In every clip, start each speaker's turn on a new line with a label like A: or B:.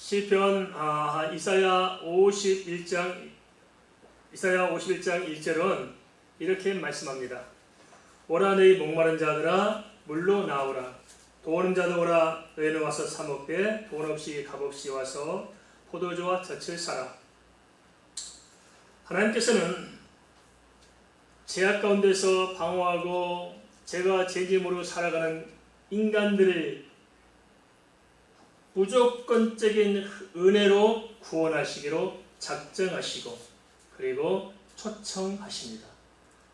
A: 시편 이사야 51장 1절은 이렇게 말씀합니다. 오라 너희 목마른 자들아 물로 나오라. 돈 없는 자도 오라. 너희는 와서 사 먹되 돈 없이 값없이 와서 포도주와 젖을 사라. 하나님께서는 죄악 가운데서 방황하고 죄가 죄짐으로 살아가는 인간들을 무조건적인 은혜로 구원하시기로 작정하시고 그리고 초청하십니다.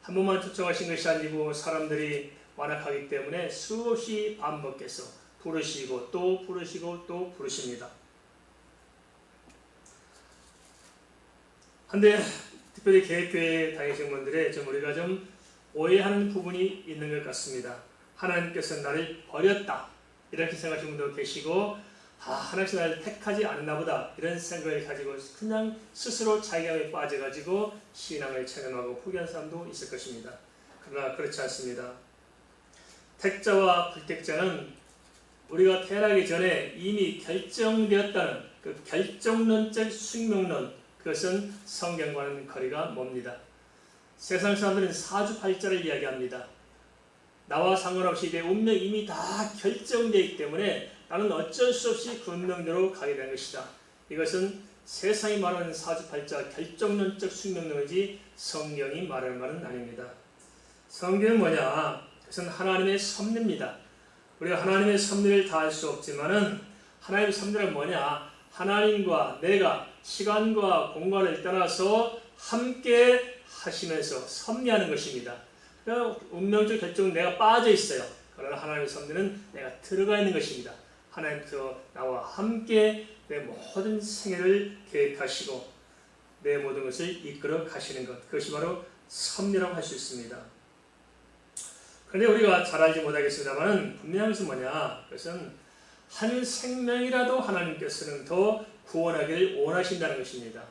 A: 한 번만 초청하신 것이 아니고 사람들이 완악하기 때문에 수없이 반복해서 부르시고 또 부르시고 또 부르십니다. 한데 특별히 개혁교회 다니신 분들의 우리가 좀 오해하는 부분이 있는 것 같습니다. 하나님께서 나를 버렸다 이렇게 생각하시는 분도 계시고 하나님께서 나를 택하지 않나 보다 이런 생각을 가지고 그냥 스스로 자기감에 빠져가지고 신앙을 체념하고 포기한 사람도 있을 것입니다. 그러나 그렇지 않습니다. 택자와 불택자는 우리가 태어나기 전에 이미 결정되었다는 그 결정론적 숙명론, 그것은 성경과는 거리가 멉니다. 세상 사람들은 사주팔자를 이야기합니다. 나와 상관없이 내 운명이 이미 다 결정되어 있기 때문에 나는 어쩔 수 없이 그 운명대로 가게 된 것이다. 이것은 세상이 말하는 사주팔자 결정론적 숙명론이지 성경이 말하는 말은 아닙니다. 성경은 뭐냐? 그것은 하나님의 섭리입니다. 우리가 하나님의 섭리를 다 할 수 없지만은 하나님의 섭리는 뭐냐? 하나님과 내가 시간과 공간을 떠나서 함께 하시면서 섭리하는 것입니다. 운명적 결정은 내가 빠져 있어요. 그러나 하나님의 섭리는 내가 들어가 있는 것입니다. 하나님께서 나와 함께 내 모든 생애를 계획하시고 내 모든 것을 이끌어 가시는 것, 그것이 바로 섭리라고 할 수 있습니다. 그런데 우리가 잘 알지 못하겠습니다만 분명한 것은 뭐냐? 그것은 한 생명이라도 하나님께서는 더 구원하기를 원하신다는 것입니다.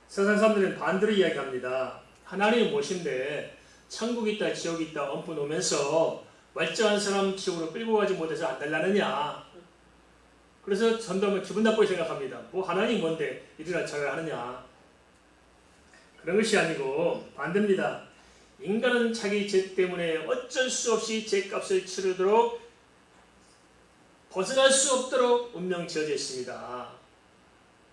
A: 세상 사람들은 반대로 이야기합니다. 하나님이 무엇인데 천국이 있다 지옥이 있다 엎어 놓으면서 멀쩡한 사람 지옥으로 끌고 가지 못해서 안 달라느냐. 그래서 전도하면 기분 나쁘게 생각합니다. 뭐 하나님이 뭔데 이리나 저리나 하느냐. 그런 것이 아니고 반대입니다. 인간은 자기 죄 때문에 어쩔 수 없이 죄값을 치르도록 벗어날 수 없도록 운명 지어져 있습니다.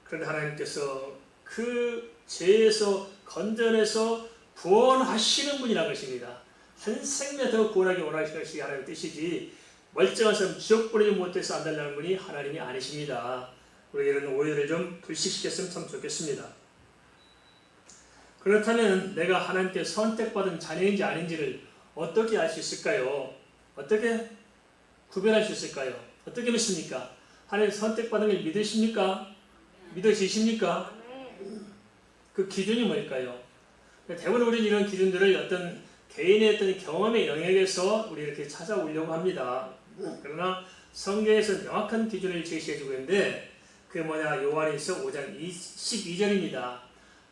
A: 그런데 하나님께서 그 죄에서 건져내서 구원하시는 분이라는 것입니다. 한 생명 더 구원하기 원하시는 것이 하나님의 뜻이지 멀쩡한 사람 지옥 보내지 못해서 안 달라는 분이 하나님이 아니십니다. 우리 이런 오해를 좀 불식시켰으면 참 좋겠습니다. 그렇다면 내가 하나님께 선택받은 자녀인지 아닌지를 어떻게 알 수 있을까요? 어떻게 구별할 수 있을까요? 어떻게 믿습니까? 하나님 선택받은 걸 믿으십니까? 믿어지십니까? 그 기준이 뭘까요? 대부분 우리는 이런 기준들을 어떤 개인의 어떤 경험의 영역에서 우리 이렇게 찾아오려고 합니다. 그러나 성경에서 명확한 기준을 제시해주고 있는데 그게 뭐냐? 요한일서 5장 12절입니다.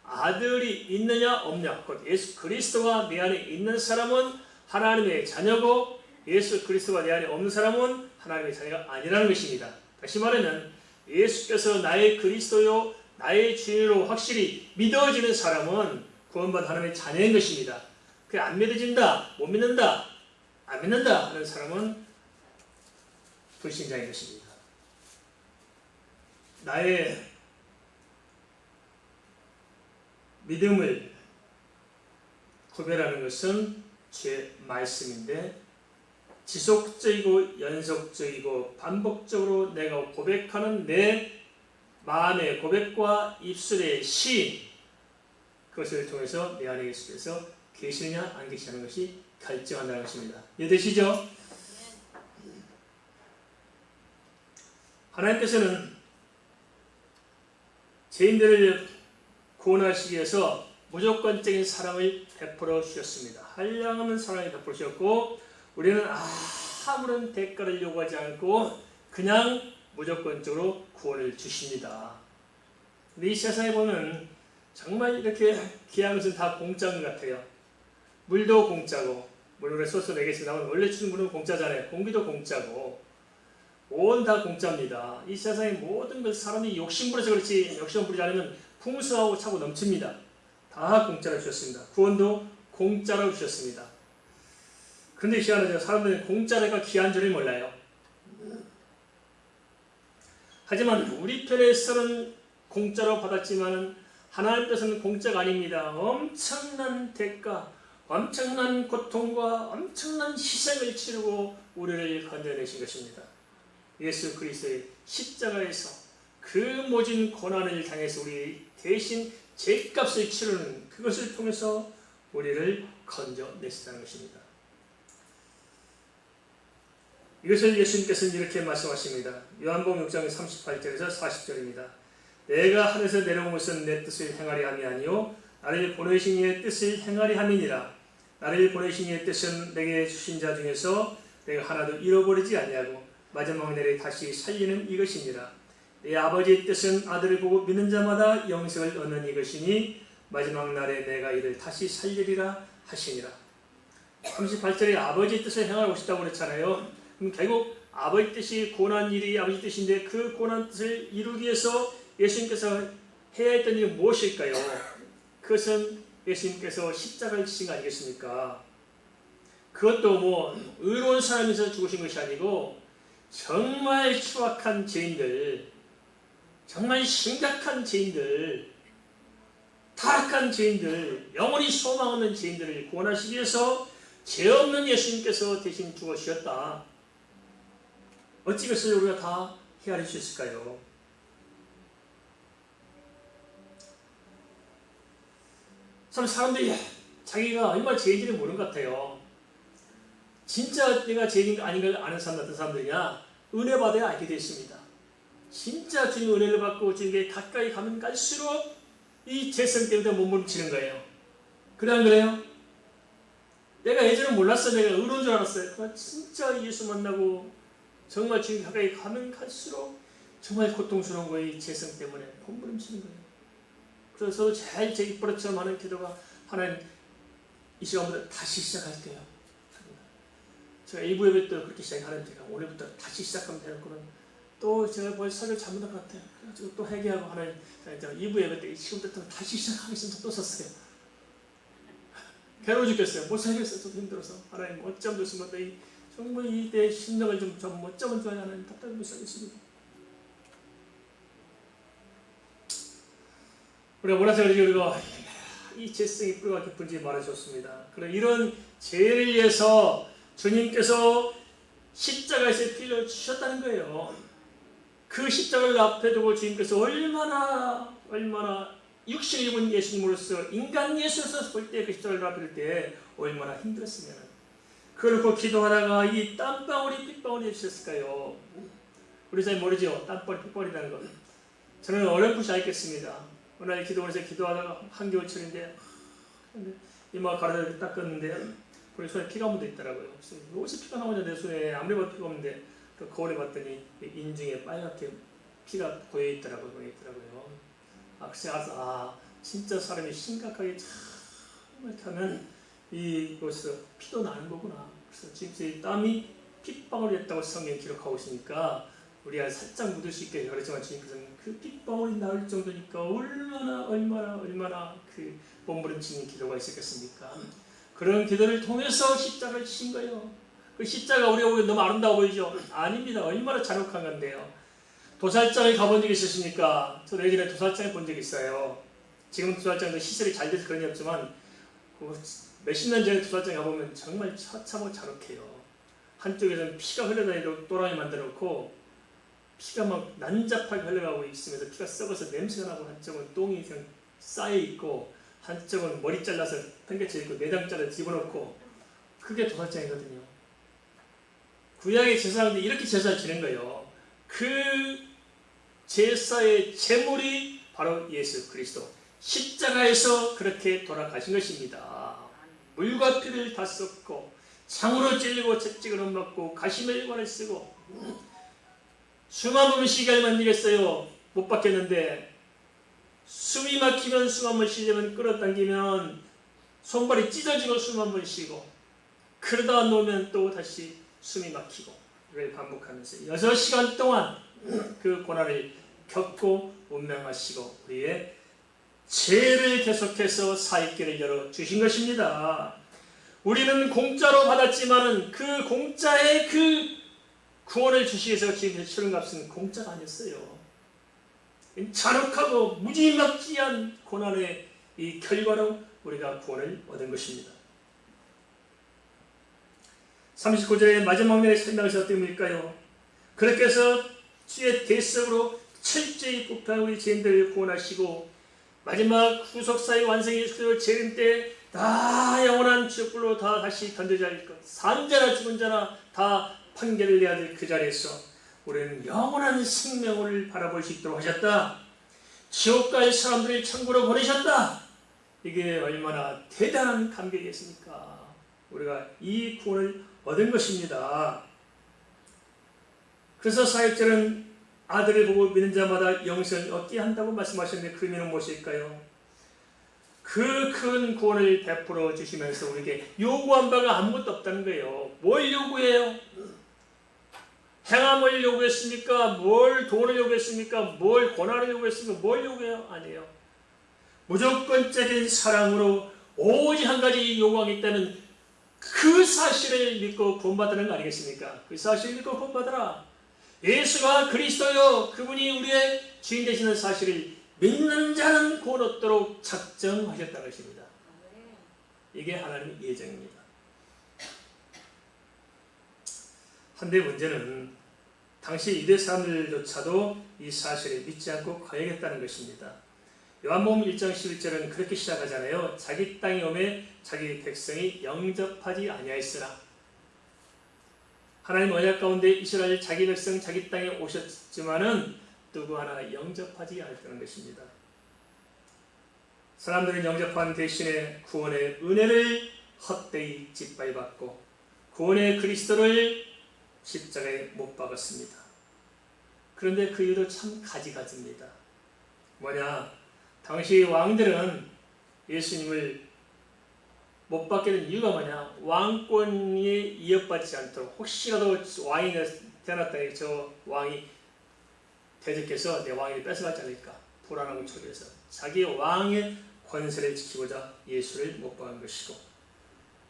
A: 아들이 있느냐 없냐? 곧 예수 그리스도가 내 안에 있는 사람은 하나님의 자녀고 예수 그리스도가 내 안에 없는 사람은 하나님의 자녀가 아니라는 것입니다. 다시 말하면 예수께서 나의 그리스도요 나의 주인으로 확실히 믿어지는 사람은 구원받은 하나님의 자녀인 것입니다. 그게 안 믿어진다, 못 믿는다, 안 믿는다 하는 사람은 불신자인 것입니다. 나의 믿음을 구별하는 것은 제 말씀인데 지속적이고 연속적이고 반복적으로 내가 고백하는 내 마음의 고백과 입술의 시 그것을 통해서 내 안에 예수께서 계시느냐 안 계시냐는 것이 결정한다는 것입니다. 이해되시죠? 하나님께서는 죄인들을 구원하시기 위해서 무조건적인 사랑을 베풀어 주셨습니다. 한량없는 사랑을 베풀어 주셨고 우리는 아무런 대가를 요구하지 않고 그냥 무조건적으로 구원을 주십니다. 근데 이 세상에 보면 정말 이렇게 귀한 것은 다 공짜인 것 같아요. 물도 공짜고 물론에 소스 4개씩 나오는 원래 주는 물은 공짜잖아요. 공기도 공짜고 온 다 공짜입니다. 이 세상의 모든 것 사람이 욕심부려서 그렇지 욕심 부리지 않으면 풍성하고 차고 넘칩니다. 다 공짜로 주셨습니다. 구원도 공짜로 주셨습니다. 그런데 희한하죠. 사람들은 공짜가 귀한 줄을 몰라요. 하지만 우리 편에서는 공짜로 받았지만 하나님께서는 공짜가 아닙니다. 엄청난 대가, 엄청난 고통과 엄청난 희생을 치르고 우리를 건져내신 것입니다. 예수 그리스도의 십자가에서 그 모진 고난을 당해서 우리 대신 죄값을 치르는 그것을 통해서 우리를 건져내시다는 것입니다. 이것을 예수님께서는 이렇게 말씀하십니다. 요한복음 6장 38절에서 40절입니다. 내가 하늘에서 내려온 것은 내 뜻을 행하리 함이 아니요 나를 보내신 이의 뜻을 행하리 함이니라. 나를 보내신 이의 뜻은 내게 주신 자 중에서 내가 하나도 잃어버리지 아니하고 마지막 날에 다시 살리는 이것이니라. 내 아버지의 뜻은 아들을 보고 믿는 자마다 영생을 얻는 이것이니 마지막 날에 내가 이를 다시 살리리라 하시니라. 38절에 아버지의 뜻을 행하고 싶다고 그랬잖아요. 그럼 결국 아버지 뜻이 고난 일이 아버지 뜻인데 그 고난 뜻을 이루기 위해서 예수님께서 해야 했던 일이 무엇일까요? 그것은 예수님께서 십자가를 지신 거 아니겠습니까? 그것도 뭐 의로운 사람에서 죽으신 것이 아니고 정말 추악한 죄인들, 정말 심각한 죄인들, 타락한 죄인들, 영원히 소망 없는 죄인들을 구원하시기 위해서 죄 없는 예수님께서 대신 죽으셨다. 어찌 그것을 우리가 다 헤아릴 수 있을까요? 참 사람들이 자기가 얼마나 죄인지를 모르는 것 같아요. 진짜 내가 죄인인가 아닌가 아는 사람 같은 사람들이야 은혜 받아야 알게 되어 있습니다. 진짜 주님 은혜를 받고 주님께 가까이 가면 갈수록 이 죄성 때문에 몸부림치는 거예요. 그래 안 그래요? 내가 예전에 몰랐어. 내가 의로운 줄 알았어요. 그러나 진짜 예수 만나고 정말 주님 가까이 가면 갈수록 정말 고통스러운 거예요. 이 죄성 때문에 몸부림치는 거예요. 그래서 제일 제 입버릇처럼 하는 기도가 하나님 이 시간부터 다시 시작할게요. 제가 1부 예배 때 그렇게 시작하는 제가 오늘부터 다시 시작하면 되는구나. 또 제가 벌써 설교 잘못한 것 같아요. 그래서 또 회개하고 하나님 2부 예배 때 지금부터 다시 시작하겠습니다. 또 썼어요. 괴로워 죽겠어요. 못 살겠어요. 좀 힘들어서. 하나님 어쩜 좋습니까? 정말 이때 심령을 좀 어쩌면 좋아야 하는 답답히 못 살겠습니다. 우리가 몰라서 그러지 우리가 이 죄성이 뿌리가 깊은지 말해줬습니다. 그래 이런 죄를 위해서 주님께서 십자가에서 피를 주셨다는 거예요. 그 십자가를 앞에 두고 주님께서 얼마나 육신을 입은 예수님으로서 인간 예수로서 볼 때 그 십자가를 앞에 둘 때 얼마나 힘들었으면 그걸 놓고 기도하다가 이 땀방울이 핏방울이 해주셨을까요? 우리 잘 모르죠? 땀방울이 핏방울이라는 것. 저는 어렴풋이 알겠습니다. 오늘 기도원에서 기도하다가 한겨울철인데 이마 가르쳐 닦았는데 우리 손에 피가 묻어 있더라고요. 그래서 어디서 피가 나오냐 내 손에 아무리 봐도 피가 없는데 그 거울에 봤더니 인중에 빨갛게 피가 고여 있더라고요. 그래서 알았어. 진짜 사람이 심각하게 참 하면 이곳에서 피도 나는 거구나. 그래서 지금 땀이 핏방울이 됐다고 성경에 기록하고 있으니까 우리가 살짝 묻을 수 있게 그렇지만 주님께서는 그 핏방울이 나올 정도니까 얼마나 그 몸부림치는 기도가 있었겠습니까? 그런 기도를 통해서 십자가를 지신 거예요. 그 십자가 우리가 보기엔 너무 아름다워 보이죠? 아닙니다. 얼마나 잔혹한 건데요. 도살장에 가본 적이 있으십니까? 저도 예전에 도살장에 본 적이 있어요. 지금 도살장도 시설이 잘 돼서 그런 게 없지만 몇십 년 전에 도살장에 가보면 정말 처참하고 잔혹해요. 한쪽에서는 피가 흘러다니도록 또랑이 만들어 놓고 피가 막 난잡하게 흘러가고 있으면서 피가 썩어서 냄새가 나고 한쪽은 똥이 그냥 쌓여있고 한쪽은 머리 잘라서 팽개쳐 있고 내장 잘라 집어넣고 그게 도살장이거든요. 구약의 제사장들이 이렇게 제사를 지낸 거예요. 그 제사의 제물이 바로 예수 그리스도 십자가에서 그렇게 돌아가신 것입니다. 물과 피를 다 쏟고 창으로 찔리고 채찍으로 맞고 가시멜관을 쓰고 숨 한 번 쉬게 만들겠어요. 못 받겠는데 숨이 막히면 숨 한 번 쉬려면 끌어당기면 손발이 찢어지고 숨 한 번 쉬고 그러다 놓으면 또 다시 숨이 막히고 반복하면서 6시간 동안 그 고난을 겪고 운명하시고 우리의 죄를 계속해서 살 길을 열어주신 것입니다. 우리는 공짜로 받았지만은 그 공짜의 그 구원을 주시기 위해서 지금 치른 값은 공짜가 아니었어요. 잔혹하고 무지막지한 고난의 이 결과로 우리가 구원을 얻은 것입니다. 39절의 마지막 면의 설명에서 어떻게 뭡니까요? 그렇게 해서 주의 대속으로 철저히 부패한 우리 죄인들을 구원하시고 마지막 후속사의 완성이 그 재림 때 다 영원한 지옥불로 다 다시 던져져 할 것, 산 자나 죽은 자나 다 판결을 내야 될 그 자리에서 우리는 영원한 생명을 바라볼 수 있도록 하셨다. 지옥 갈 사람들을 천국으로 보내셨다. 이게 얼마나 대단한 감격이겠습니까? 우리가 이 구원을 얻은 것입니다. 그래서 사역자는 아들을 보고 믿는 자마다 영생을 얻게 한다고 말씀하셨는데 그 의미는 무엇일까요? 그 큰 구원을 베풀어 주시면서 우리에게 요구한 바가 아무것도 없다는 거예요. 뭘 요구해요? 행함을 요구했습니까? 뭘 돈을 요구했습니까? 뭘 고난을 요구했습니까? 뭘 요구해요? 아니에요. 무조건적인 사랑으로 오직 한 가지 요구하겠다는 그 사실을 믿고 구원받으는 거 아니겠습니까? 그 사실을 믿고 구원받으라. 예수가 그리스도요, 그분이 우리의 주인 되시는 사실을 믿는 자는 구원 얻도록 작정하셨다는 것입니다. 이게 하나님의 예정입니다. 한데 문제는 당시 유대 사람들조차도 이 사실을 믿지 않고 거역했다는 것입니다. 요한복음 1장 11절은 그렇게 시작하잖아요. 자기 땅에 오매 자기 백성이 영접하지 아니하였으나. 하나님 언약 가운데 이스라엘 자기 백성 자기 땅에 오셨지만은 누구 하나 영접하지 않았다는 것입니다. 사람들은 영접한 대신에 구원의 은혜를 헛되이 짓밟았고 구원의 그리스도를 십자가에 못 박았습니다. 그런데 그 이유도 참 가지가지입니다. 뭐냐? 당시 왕들은 예수님을 못 받게 된 이유가 뭐냐? 왕권이 이어받지 않도록 혹시라도 왕이 태어났다 저 왕이 대적해서 내 왕위를 뺏어가지 않을까 불안하고 초조해서 자기 왕의 권세를 지키고자 예수를 못 박은 것이고,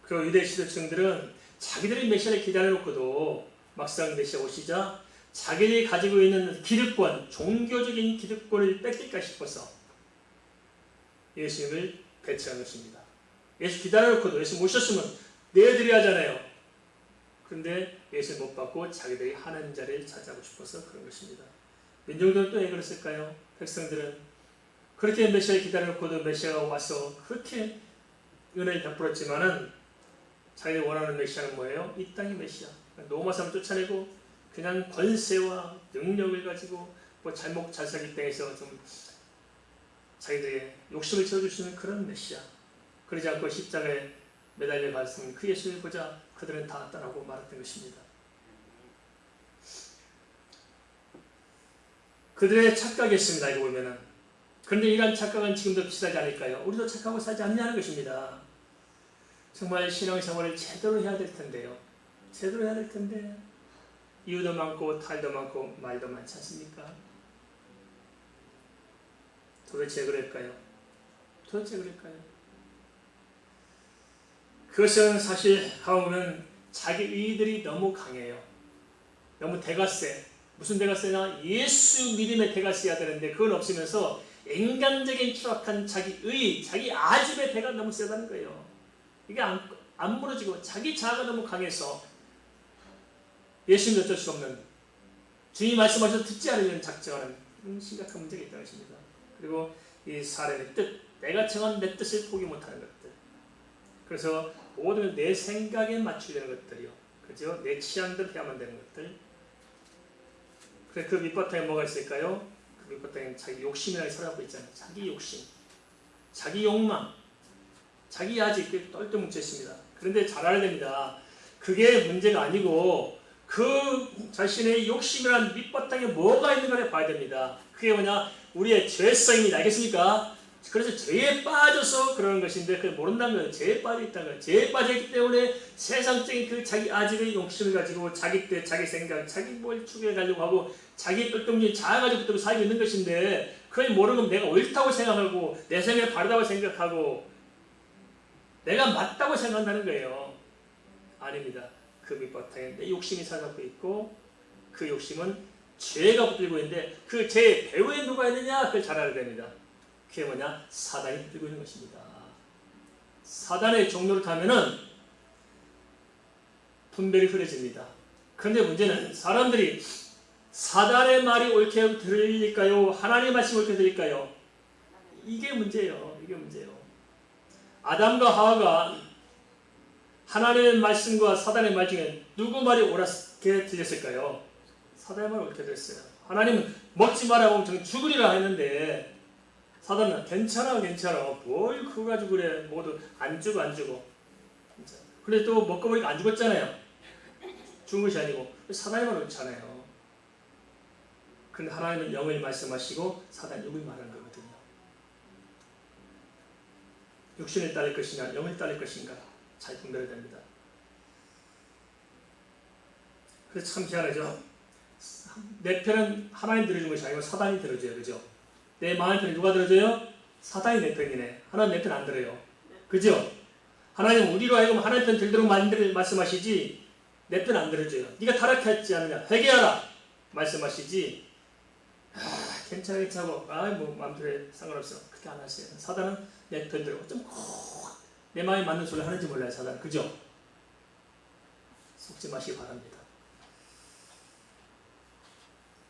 A: 그리고 유대 지도층들은 자기들이 메시아를 기다려놓고도 막상 메시아 오시자 자기들이 가지고 있는 기득권, 종교적인 기득권을 뺏길까 싶어서 예수님을 배척한 것입니다. 예수 기다려놓고도 예수 모셨으면 내드려야 하잖아요. 그런데 예수 못 받고 자기들이 하나님 자리를 차지하고 싶어서 그런 것입니다. 민족들은 또 왜 그랬을까요? 백성들은 그렇게 메시아를 기다려놓고도 메시아가 와서 그렇게 은혜를 베풀었지만은 자기들이 원하는 메시아는 뭐예요? 이 땅의 메시아. 로마 사람 쫓아내고 그냥 권세와 능력을 가지고 뭐 잘못 잘 살기 땅에서 좀 자기들의 욕심을 채워줄 수 있는 그런 메시아. 그러지 않고 십자가에 매달려 갔으면 그 예수를 보자 그들은 다 떠나고 말았던 것입니다. 그들의 착각이었습니다. 이거 보면은. 그런데 이러한 착각은 지금도 비슷하지 않을까요? 우리도 착각하고 살지 않느냐는 것입니다. 정말 신앙생활을 제대로 해야 될 텐데요. 제대로 해야 될 텐데 이유도 많고 탈도 많고 말도 많지 않습니까? 도대체 그럴까요? 도대체 그럴까요? 그것은 사실 가보면 자기 의의들이 너무 강해요. 너무 대가세. 무슨 대가세나 예수 믿음의 대가세야 되는데 그건 없으면서 인간적인 추락한 자기 의, 자기 아집의 대가 너무 세다는 거예요. 이게 안 무너지고 자기 자아가 너무 강해서 예수님이 어쩔 수 없는 주님이 말씀하셔서 듣지 않으려는 작정하는 심각한 문제가 있다는 것입니다. 그리고 이 사람의 뜻, 내가 정한 내 뜻을 포기 못하는 것들. 그래서 모든 내 생각에 맞추려는 것들이요. 그죠? 내 취향대로 해야만 되는 것들. 그래 그 밑바탕에 뭐가 있을까요? 그 밑바탕에 자기 욕심이라는 게 살아가고 있잖아요. 자기 욕심, 자기 욕망, 자기 야지 그게 똘똘 뭉쳐 있습니다. 그런데 잘 알아야 됩니다. 그게 문제가 아니고 그 자신의 욕심이라는 밑바탕에 뭐가 있는가를 봐야 됩니다. 그게 뭐냐? 우리의 죄성입니다. 알겠습니까? 그래서 죄에 빠져서 그러는 것인데 그걸 모른다는 거예요. 죄에 빠져 있다는 거예요. 죄에 빠져있기 때문에 세상적인 그 자기 아직의 욕심을 가지고 자기 뜻, 자기 생각, 자기 뭘 추구해가지고 하고 자기 똘똘이 자아가지고 또 살고 있는 것인데 그걸 모르면 내가 옳다고 생각하고 내 생각이 바르다고 생각하고 내가 맞다고 생각한다는 거예요. 아닙니다. 그 밑바탕에 내 욕심이 살아가고 있고 그 욕심은 죄가 붙들고 있는데 그 죄의 배후에 누가 있느냐 그걸 잘 알아야 됩니다. 그게 뭐냐? 사단이 붙들고 있는 것입니다. 사단의 종로를 타면은 분별이 흐려집니다. 그런데 문제는 사람들이 사단의 말이 옳게 들릴까요? 하나님의 말씀이 옳게 들릴까요? 이게 문제예요. 이게 문제예요. 아담과 하와가 하나님의 말씀과 사단의 말 중에 누구 말이 옳게 들렸을까요? 사단의 말이 옳게 들렸어요. 하나님은 먹지 말라고 저는 죽으리라 했는데 사단은 괜찮아 뭘 그거 가지고 그래 모두 안 죽어 근데 또 먹고 보니까 안 죽었잖아요. 죽은 것이 아니고 사단의 말은 옳잖아요. 그런데 하나님은 영을 말씀하시고 사단은 육을 말하는 거거든요. 육신을 따를 것이냐 영을 따를 것인가 잘 분별해야 됩니다. 그래서 참 희한하죠. 내 편은 하나님 들어주는 것이 아니고 사단이 들어줘요. 그죠? 내 마음의 편을 누가 들어줘요? 사단이 내 편이네. 하나님 내 편 안 들어요. 그죠? 하나님 우리로 하여금 하나님 편 들도록 말씀하시지 내 편 안 들어줘요. 네가 타락했지 않느냐 회개하라 말씀하시지 괜찮고 뭐 마음대로 상관없어 그렇게 안 하세요. 사단은 내 편 들고 좀 내 마음에 맞는 소리를 하는지 몰라요. 사단 그죠? 속지 마시기 바랍니다.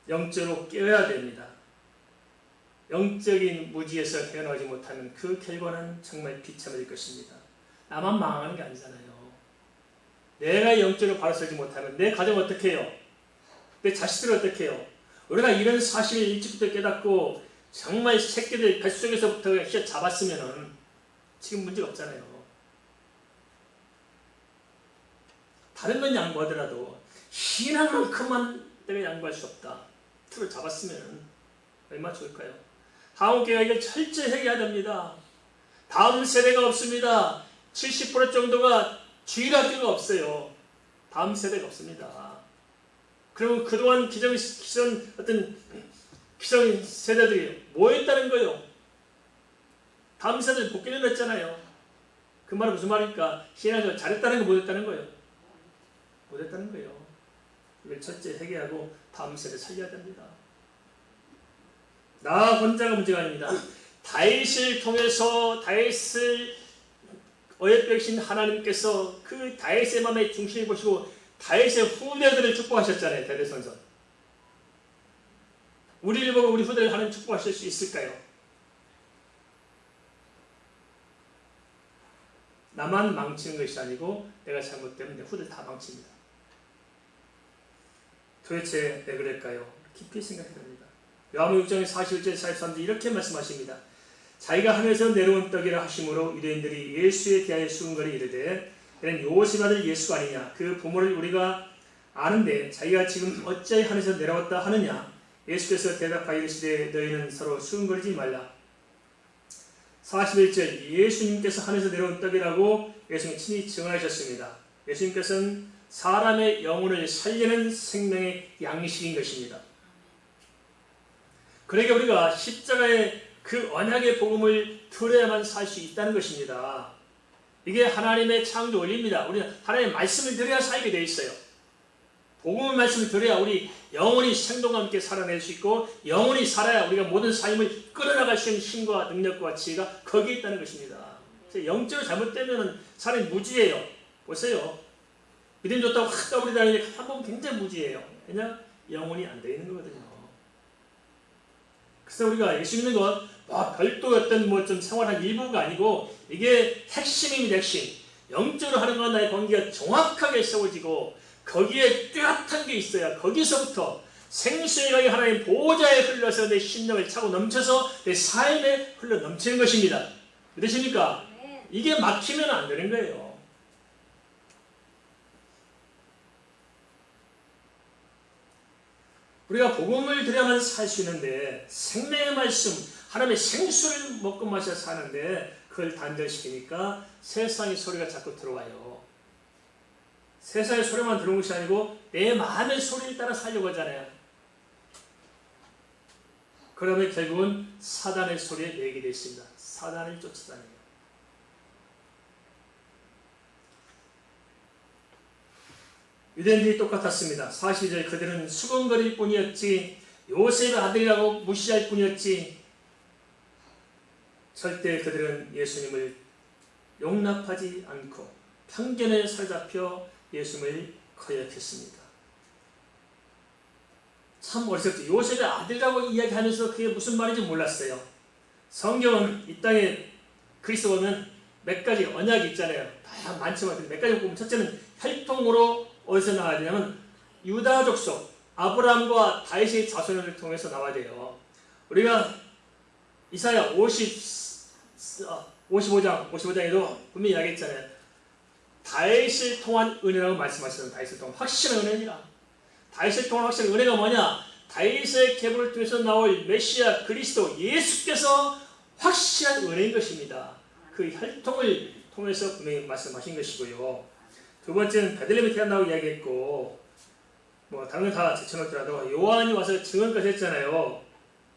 A: 영적으로 깨어야 됩니다. 영적인 무지에서 헤어나오지 못하면 그 결과는 정말 비참할 것입니다. 나만 망하는 게 아니잖아요. 내가 영적으로 바로 서지 못하면 내 가정 어떻게 해요? 내 자식들을 어떻게 해요? 우리가 이런 사실을 일찍부터 깨닫고 정말 새끼들 뱃속에서부터 휘어 잡았으면 지금 문제가 없잖아요. 다른 건 양보하더라도 신앙만큼만 내가 양보할 수 없다. 틀을 잡았으면 얼마나 좋을까요? 한국교회가 이걸 철저히 해결해야 됩니다. 다음 세대가 없습니다. 70% 정도가 주일학교가 없어요. 다음 세대가 없습니다. 그러면 그동안 기성 세대들이 뭐 했다는 거예요? 다음 세대를 복귀를 했잖아요. 그 말은 무슨 말입니까? 신앙생활 잘했다는 거 못했다는 거예요. 못했다는 거예요. 이걸 첫째 해결하고 다음 세대 살려야 됩니다. 나 혼자가 문제가 아닙니다. 다윗을 통해서 다윗을 어여빼신 하나님께서 그 다윗의 마음의 중심을 보시고 다윗의 후대들을 축복하셨잖아요. 대대손손. 우리를 보고 우리 후대를 하나님 축복하실 수 있을까요? 나만 망치는 것이 아니고 내가 잘못되면 내 후대 다 망칩니다. 도대체 왜 그럴까요? 깊이 생각해야 됩니다. 요한복음 6장 41절 43절 이렇게 말씀하십니다. 자기가 하늘에서 내려온 떡이라 하심으로 유대인들이 예수에 대하여 수군거리 이르되 이는 요셉 아들 예수가 아니냐 그 부모를 우리가 아는데 자기가 지금 어찌하여 하늘에서 내려왔다 하느냐. 예수께서 대답하여 이르시되 너희는 서로 수군거리지 말라. 41절 예수님께서 하늘에서 내려온 떡이라고 예수님 친히 증언하셨습니다. 예수님께서는 사람의 영혼을 살리는 생명의 양식인 것입니다. 그러니까 우리가 십자가의 그 언약의 복음을 들어야만 살 수 있다는 것입니다. 이게 하나님의 창조 원리입니다. 우리는 하나님의 말씀을 들어야 살게 되어 있어요. 복음의 말씀을 들어야 우리 영혼이 생동과 함께 살아낼 수 있고 영혼이 살아야 우리가 모든 삶을 끌어나갈 수 있는 힘과 능력과 지혜가 거기에 있다는 것입니다. 영적으로 잘못되면 사람이 무지해요. 보세요. 믿음 좋다고 확 떠버리다니 한번 굉장히 무지해요. 왜냐? 영혼이 안 되어 있는 거거든요. 그래서 우리가 예수 믿는 건 별도 어떤 좀 생활한 일부가 아니고 이게 핵심입니다. 핵심. 영적으로 하는 건 나의 관계가 정확하게 세워지고 거기에 뚜렷한 게 있어야 거기서부터 생수의 하나님 보호자에 흘러서 내 심령을 차고 넘쳐서 내 삶에 흘러 넘치는 것입니다. 믿으십니까? 이게 막히면 안 되는 거예요. 우리가 복음을 들여야만 살 수 있는데 생명의 말씀, 하나님의 생수를 먹고 마셔 사는데 그걸 단절시키니까 세상의 소리가 자꾸 들어와요. 세상의 소리만 들어온 것이 아니고 내 마음의 소리를 따라 살려고 하잖아요. 그러면 결국은 사단의 소리에 매이게 됐습니다. 사단을 쫓아다니요. 유대인들이 똑같았습니다. 42절 그들은 수군거릴 뿐이었지 요셉의 아들이라고 무시할 뿐이었지 절대 그들은 예수님을 용납하지 않고 편견에 사로잡혀 예수님을 거역했습니다. 참 어리석죠. 요셉의 아들이라고 이야기하면서 그게 무슨 말인지 몰랐어요. 성경은 이 땅에 그리스도 보면 몇 가지 언약이 있잖아요. 다양 많지만 몇 가지 보면 첫째는 혈통으로 어디서 나와야 되냐면 유다 족속 아브라함과 다윗의 자손을 통해서 나와야 돼요. 우리가 이사야 55장에도 분명히 이야기했잖아요. 다윗을 통한 은혜라고 말씀하셨어요. 다윗을 통한 확실한 은혜입니다. 다윗을 통한 확실한 은혜가 뭐냐? 다윗의 계보를 통해서 나올 메시아 그리스도 예수께서 확실한 은혜인 것입니다. 그 혈통을 통해서 분명히 말씀하신 것이고요. 두 번째는 베들레헴에 태어난다고 이야기했고 뭐 다른 건 다 제쳐놓더라도 요한이 와서 증언까지 했잖아요.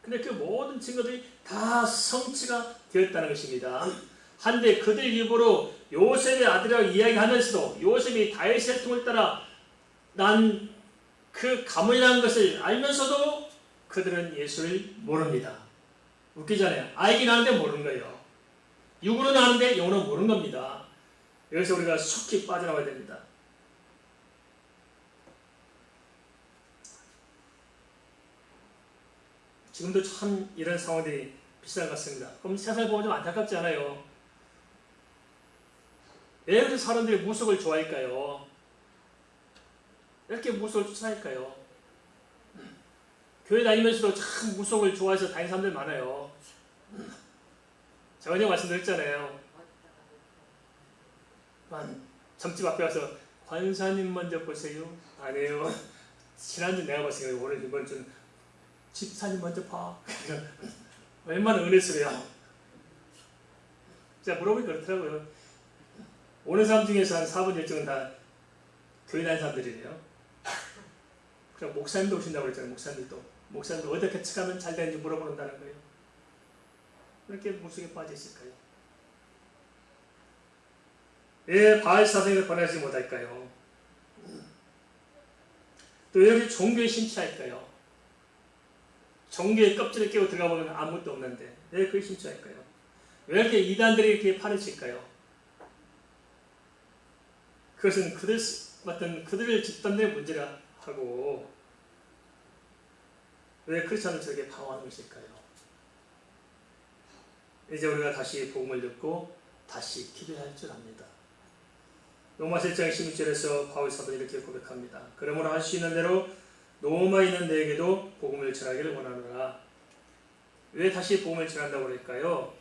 A: 근데 그 모든 증거들이 다 성취가 되었다는 것입니다. 한데 그들 입으로 요셉의 아들이라고 이야기하면서도 요셉이 다윗의 혈통을 따라 난 그 가문이라는 것을 알면서도 그들은 예수를 모릅니다. 웃기잖아요. 알긴 아는데 모르는 거예요. 육으로는 아는데 영으로는 모르는 겁니다. 여기서 우리가 속히 빠져나와야 됩니다. 지금도 참 이런 상황들이 비슷한 것 같습니다. 그럼 세상을 보면 좀 안타깝지 않아요? 왜 그렇게 사람들이 무속을 좋아할까요? 이렇게 무속을 쫓아할까요? 교회 다니면서도 참 무속을 좋아해서 다니는 사람들 많아요. 제가 어제 말씀드렸잖아요. 점집 앞에 가서 관사님 먼저 보세요. 아니에요. 지난주 내가 봤으니까 오늘 이번 주는 집사님 먼저 봐. 얼마나 은혜스러워요. 제가 물어보니 그렇더라고요. 오는 사람 중에서 한 4분 1정은 다 교회 다니는 사람들이래요. 그럼 목사님도 오신다고 그랬잖아요. 목사님도 어떻게 측하면 잘 되는지 물어보는다는 거예요. 왜 이렇게 무속에 빠져 있을까요? 왜 바알 사상에서 번하지 못할까요? 또 왜 이렇게 종교에 심취할까요? 종교의 껍질을 깨고 들어가 보면 아무것도 없는데 왜 그게 심취할까요? 왜 이렇게 이단들이 이렇게 파헤칠까요? 그것은 그들을 집단들의 문제라 하고 왜 크리스찬을 저렇게 방어하는 것일까요? 이제 우리가 다시 복음을 듣고 다시 기도할 줄 압니다. 로마서 1장 16절에서 바울 사도는 이렇게 고백합니다. 그러므로 할 수 있는 대로 로마에 있는 너에게도 복음을 전하기를 원하노라. 왜 다시 복음을 전한다고 그럴까요?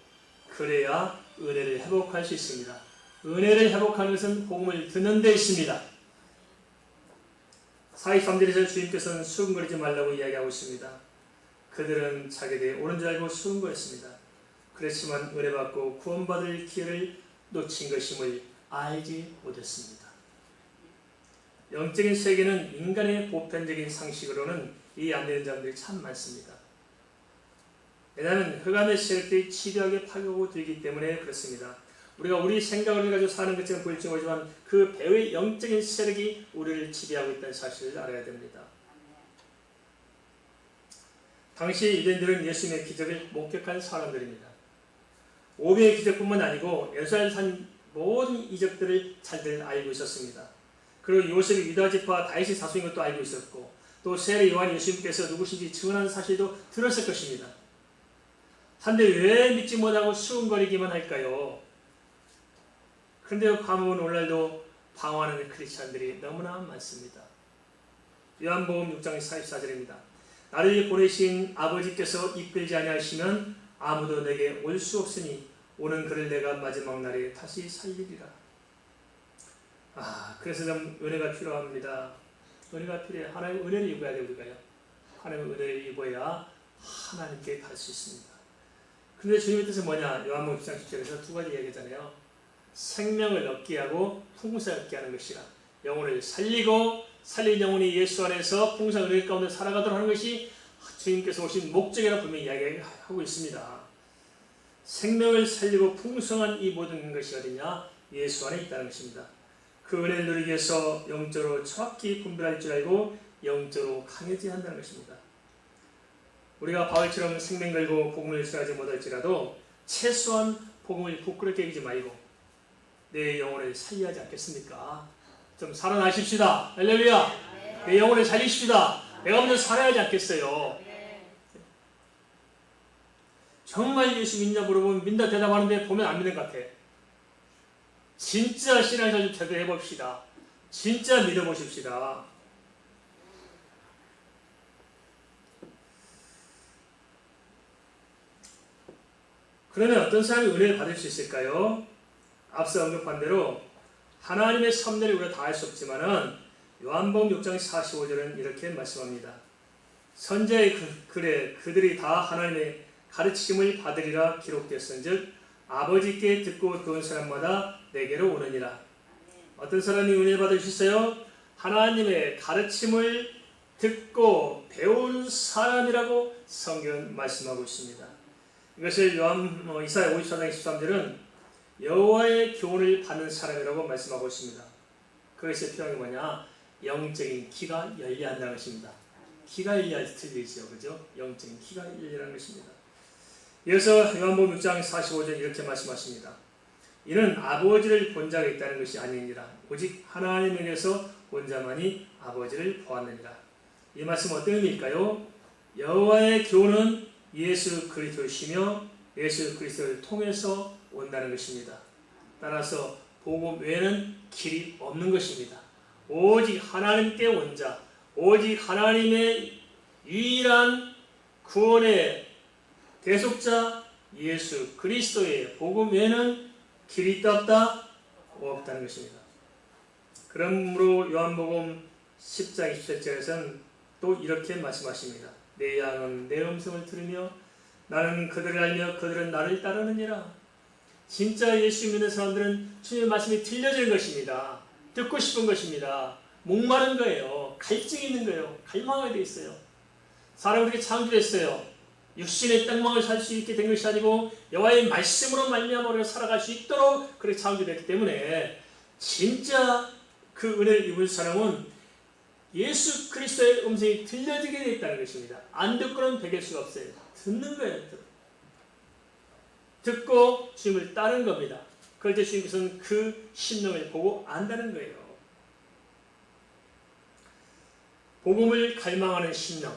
A: 그래야 은혜를 회복할 수 있습니다. 은혜를 회복하는 것은 복음을 듣는 데 있습니다. 43절에서 주님께서는 수군거리지 말라고 이야기하고 있습니다. 그들은 자기들이 옳은 줄 알고 수군거렸습니다. 그렇지만 은혜받고 구원받을 기회를 놓친 것임을 알지 못했습니다. 영적인 세계는 인간의 보편적인 상식으로는 이해 안 되는 점들이 참 많습니다. 왜냐하면 흑암의 세력들이 치료하게 파고들고 들기 때문에 그렇습니다. 우리가 우리 생각을 가지고 사는 것처럼 보일지 모르지만 그 배후의 영적인 세력이 우리를 지배하고 있다는 사실을 알아야 됩니다. 당시 유대인들은 예수님의 기적을 목격한 사람들입니다. 오병의 기적뿐만 아니고 예루살렘 산 모든 이적들을 잘들 알고 있었습니다. 그리고 요셉이 유다 지파 다윗의 자손인 것도 알고 있었고 또 세례 요한 예수님께서 누구신지 증언하는 사실도 들었을 것입니다. 한데 왜 믿지 못하고 수군거리기만 할까요? 그런데 과묵은 오늘날도 방황하는 크리스찬들이 너무나 많습니다. 요한복음 6장 44절입니다. 나를 보내신 아버지께서 이끌지 아니하시면 아무도 내게 올 수 없으니 오는 그를 내가 마지막 날에 다시 살리리라. 그래서 좀 은혜가 필요합니다. 은혜가 필요해. 하나님의 은혜를 입어야 돼요, 우리가요. 하나님의 은혜를 입어야 하나님께 갈 수 있습니다. 그런데 주님의 뜻은 뭐냐? 요한복음 10장 10절에서 두 가지 얘기하잖아요. 생명을 얻게 하고 풍성을 얻게 하는 것이라. 영혼을 살리고 살린 영혼이 예수 안에서 풍성한 은혜 가운데 살아가도록 하는 것이 주님께서 오신 목적이라 분명히 이야기하고 있습니다. 생명을 살리고 풍성한 이 모든 것이 어디냐? 예수 안에 있다는 것입니다. 그 은혜를 누리기 위해서 영적으로 정확히 분별할 줄 알고 영적으로 강해져야 한다는 것입니다. 우리가 바울처럼 생명 걸고 복음을 전하지 못할지라도 최소한 복음을 부끄럽게 여기지 말고 내 영혼을 살려야 하지 않겠습니까? 좀 살아나십시다. 할렐루야. 내 영혼을 살리십시다. 내가 먼저 살아야 하지 않겠어요? 정말 예수 믿냐 물어보면 믿다 대답하는데 보면 안 믿는 것 같아. 진짜 신앙생활 좀 제대로 해봅시다. 진짜 믿어보십시다. 그러면 어떤 사람이 은혜를 받을 수 있을까요? 앞서 언급한 대로 하나님의 섭리를 우리가 다 할 수 없지만은 요한복음 6장 45절은 이렇게 말씀합니다. 선지자의 글에 그들이 다 하나님의 가르치심을 받으리라 기록되었은즉 아버지께 듣고 배운 사람마다 내게로 오느니라. 어떤 사람이 은혜를 받을 수 있어요? 하나님의 가르침을 듣고 배운 사람이라고 성경은 말씀하고 있습니다. 이것을 이사야 54장 13절은 여호와의 교훈을 받는 사람이라고 말씀하고 있습니다. 그것의 표현이 뭐냐? 영적인 귀가 열려야 한다는 것입니다. 귀가 열려야지 들리죠. 그죠? 영적인 귀가 열리라는 것입니다. 이어서 요한복음 6장 45절 이렇게 말씀하십니다. 이는 아버지를 본 자가 있다는 것이 아니니라. 오직 하나님에게서 본 자만이 아버지를 보았느니라. 이 말씀은 어떤 의미일까요? 여호와의 교훈은 예수 그리스도이시며 예수 그리스도를 통해서 온다는 것입니다. 따라서 복음 외에는 길이 없는 것입니다. 오직 하나님께 온 자, 오직 하나님의 유일한 구원의 대속자 예수 그리스도의 복음 외에는 길이 있다 없다? 없다는 것입니다. 그러므로 요한복음 10장 27절에서는 또 이렇게 말씀하십니다. 내 양은 내 음성을 들으며 나는 그들을 알며 그들은 나를 따르느니라. 진짜 예수 믿는 사람들은 주님의 말씀이 들려지는 것입니다. 듣고 싶은 것입니다. 목마른 거예요. 갈증이 있는 거예요. 갈망하게 돼 있어요. 사람이 그렇게 창조됐어요. 육신의 땅망을 살 수 있게 된 것이 아니고 여호와의 말씀으로 말미암아 우리가 살아갈 수 있도록 그렇게 창조됐기 때문에 진짜 그 은혜를 입은 사람은 예수 그리스도의 음성이 들려지게 되어 있다는 것입니다. 안 듣고는 베길 수가 없어요. 듣는 거예요. 듣고 주님을 따르는 겁니다. 그럴 때 주님께서는 그 심령을 보고 안다는 거예요. 복음을 갈망하는 심령,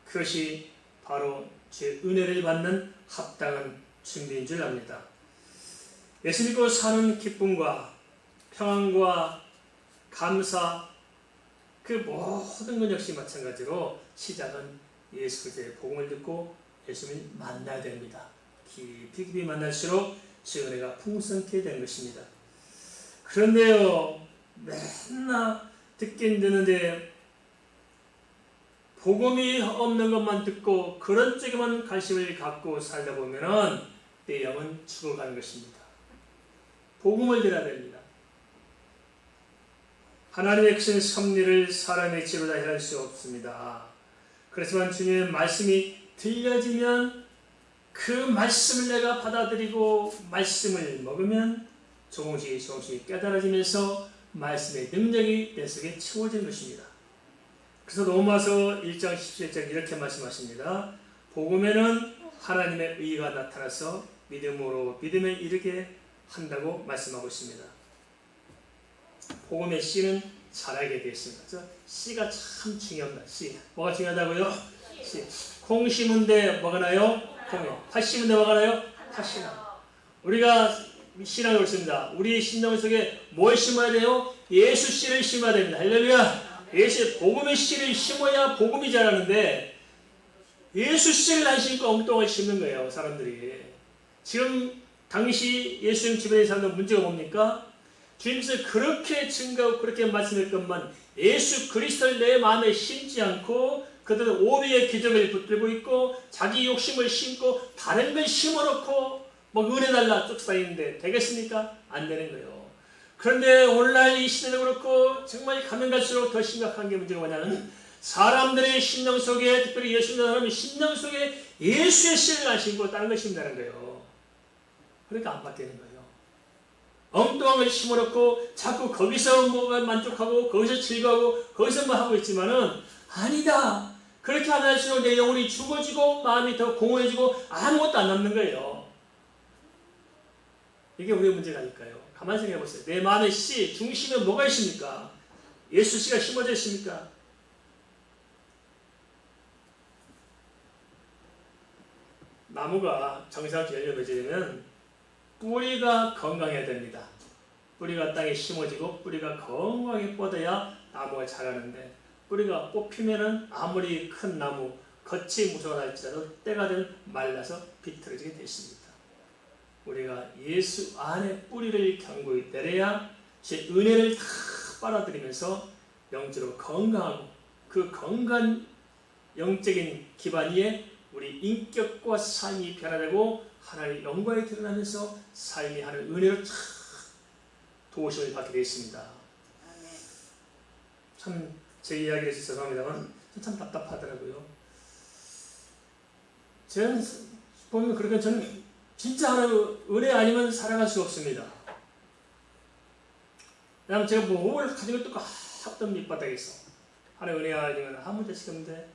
A: 그것이 바로 제 은혜를 받는 합당한 준비인 줄 압니다. 예수 믿고 사는 기쁨과 평안과 감사, 그 모든 것 역시 마찬가지로 시작은 예수 그리스도의 복음을 듣고 예수님을 만나야 됩니다. 깊이 만날수록 주 은혜가 풍성케 되는 것입니다. 그런데요, 맨날 듣긴 듣는데 복음이 없는 것만 듣고 그런 쪽에만 관심을 갖고 살다 보면은 내 영은 죽어가는 것입니다. 복음을 들어야 됩니다. 하나님의 크신 섭리를 사람의 지혜로 다 해낼 수 없습니다. 그렇지만 주님의 말씀이 들려지면 그 말씀을 내가 받아들이고 말씀을 먹으면 조금씩 깨달아지면서 말씀의 능력이 내 속에 채워지는 것입니다. 그래서 로마서 1장 17절 이렇게 말씀하십니다. 복음에는 하나님의 의가 나타나서 믿음으로 믿음에 이르게 한다고 말씀하고 있습니다. 복음의 씨는 자라게 되어 있습니다. 그래서 씨가 참 중요합니다. 씨. 뭐가 중요하다고요? 씨. 콩 심은데 뭐가 나요? 콩이. 팥 심은데 뭐가 나요? 팥이 나. 우리가 신앙을 옳습니다. 우리 신령 속에 뭘 심어야 돼요? 예수 씨를 심어야 됩니다. 할렐루야. 예수 복음의 씨를 심어야 복음이 자라는데 예수 씨를 안 심고 엉뚱을 심는 거예요. 사람들이. 지금 당시 예수님 주변에 사는 문제가 뭡니까? 주님께서 그렇게 증거하고 그렇게 말씀할 것만 예수 그리스도를 내 마음에 심지 않고 그들은 오비의 기적을 붙들고 있고 자기 욕심을 심고 다른 걸 심어놓고 뭐 은혜 달라 쫓아다니는데 되겠습니까? 안 되는 거예요. 그런데 오늘날 이 시대도 그렇고 정말 가면 갈수록 더 심각한 게 문제가 뭐냐면 사람들의 심령 속에 특별히 예수 믿는 사람의 심령 속에 예수의 씨를 안 심고 다른 걸 심는다는 거예요. 그러니까 안 바뀌는 거예요. 엉뚱한 걸 심어놓고 자꾸 거기서 뭐가 만족하고 거기서 즐거워하고 거기서 뭐 하고 있지만은 아니다. 그렇게 하면 할수록 내 영혼이 죽어지고 마음이 더 공허해지고 아무것도 안 남는 거예요. 이게 우리의 문제가 아닐까요? 가만히 생각해 보세요. 내 마음의 씨 중심에 뭐가 있습니까? 예수 씨가 심어져 있습니까? 나무가 정상적으로 열려 맺으려면 뿌리가 건강해야 됩니다. 뿌리가 땅에 심어지고 뿌리가 건강하게 뻗어야 나무가 자라는데 뿌리가 뽑히면은 아무리 큰 나무 겉이 무성할지라도 때가 되면 말라서 비틀어지게 되어 있습니다. 우리가 예수 안에 뿌리를 견고히 내려야 제 은혜를 다 빨아들이면서 영적으로 건강하고 그 건강한 영적인 기반 위에 우리 인격과 삶이 변화되고 하나님의 영광이 드러나면서 삶이 하는 은혜로 참 도우심을 받게 되어 있습니다. 참 제 이야기를 해서 죄송합니다만 참 답답하더라고요. 저는 보면 그렇게 저는 진짜 하나님 은혜 아니면 살아갈 수 없습니다. 왜냐하면 제가 뭘 가지고 또 합던 밑바닥에 있어. 하나님 은혜 아니면 아무 데씩 없는데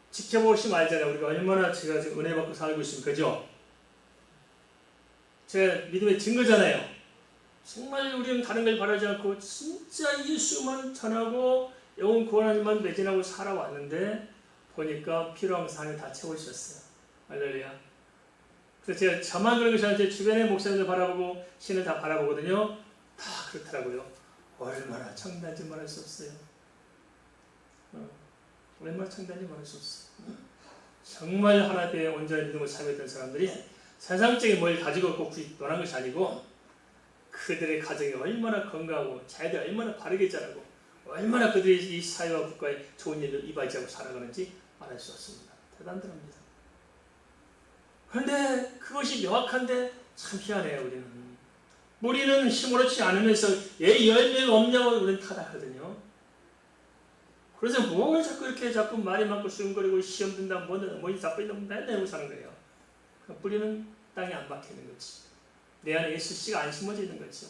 A: 지켜보시면 알잖아요. 우리가 얼마나 제가 지금 은혜 받고 살고 있습니까? 그죠? 제 믿음의 증거잖아요. 정말 우리는 다른 걸 바라지 않고 진짜 예수만 전하고 영혼 구원하님만 매진하고 살아왔는데 보니까 필요한 사람이 다 채워주셨어요. 할렐루야. 그래서 제가 저만 그런 것이 아니라 제 주변의 목사님들 바라보고 신을 다 바라보거든요. 다 그렇더라고요. 얼마나 청단지 말할 수 없어요. 얼마나 청단지 말할 수 없어요. 정말 하나님의 온전한 믿음을 참여했던 사람들이 세상적인 뭘 가지고 꼭 원한 것이 아니고 그들의 가정이 얼마나 건강하고 자녀들이 얼마나 바르게 자라고 얼마나 그들이 이 사회와 국가에 좋은 일을 이바지하고 살아가는지 말할 수 없습니다. 대단합니다. 그런데 그것이 명확한데 참 희한해요. 우리는 힘으로치 않으면서 얘 열매가 없냐고 우리는 타락하거든요. 그래서 뭘 자꾸 이렇게 자꾸 말이 많고 수용거리고 시험 든다 뭐지 자꾸 이런 맨날 내고 사는 거예요. 뿌리는 땅에 안 박히는 거지. 내 안에 예수 씨가 안 심어져 있는 거죠.